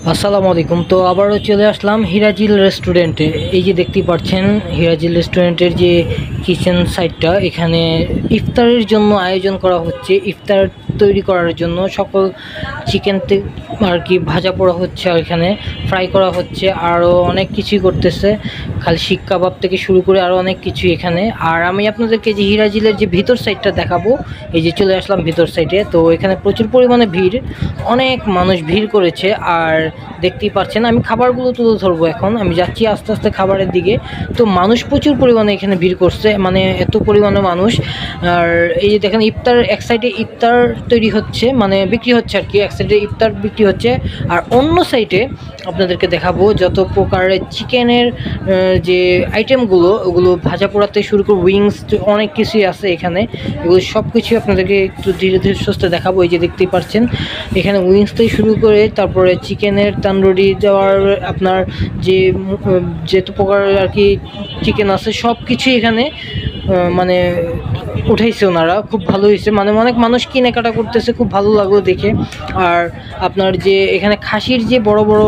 আসসালামু আলাইকুম। তো আবারও চলে আসলাম হিরাজিল রেস্টুরেন্টে। এই যে দেখতেই পাচ্ছেন হিরাজিল রেস্টুরেন্টের যে কিচেন সাইডটা, এখানে ইফতারের জন্য আয়োজন করা হচ্ছে। ইফতার তৈরি করার জন্য সকল চিকেন আর কি ভাজা পোড়া হচ্ছে, আর এখানে ফ্রাই করা হচ্ছে, আরও অনেক কিছুই করতেছে। খালি শিক কাবাব থেকে শুরু করে আরও অনেক কিছু এখানে। আর আমি আপনাদেরকে যে হিরাজিলের যে ভিতর সাইডটা দেখাবো, এই যে চলে আসলাম ভিতর সাইডে। তো এখানে প্রচুর পরিমাণে ভিড়, অনেক মানুষ ভিড় করেছে। আর দেখতেই পাচ্ছেন আমি খাবারগুলো তুলে ধরবো, এখন আমি যাচ্ছি আস্তে আস্তে খাবারের দিকে। তো মানুষ প্রচুর পরিমাণে এখানে ভিড় করছে, মানে এত পরিমাণে মানুষ। আর এই যে দেখেন ইফতার, এক সাইডে ইফতার তৈরি হচ্ছে, মানে বিক্রি হচ্ছে আর কি, এক সাইডে ইফতার বিক্রি হচ্ছে, আর অন্য সাইডে আপনাদেরকে দেখাবো যত প্রকারের চিকেনের যে আইটেমগুলো, ওগুলো ভাজা পোড়াতে শুরু করে উইংস, অনেক কিছুই আছে এখানে। এগুলো সব কিছুই আপনাদেরকে একটু ধীরে ধীরে সুস্থ দেখাবো। এই যে দেখতেই পাচ্ছেন এখানে উইংস থেকে শুরু করে তারপরে চিকেনের তান্দুরি দেওয়ার, আপনার যে যত প্রকার আর কি চিকেন আছে সব কিছুই এখানে মানে উঠাইছে ওনারা। খুব ভালো হয়েছে, মানে অনেক মানুষ কেনাকাটা করতেছে, খুব ভালো লাগলো দেখে। আর আপনার যে এখানে খাসির যে বড় বড়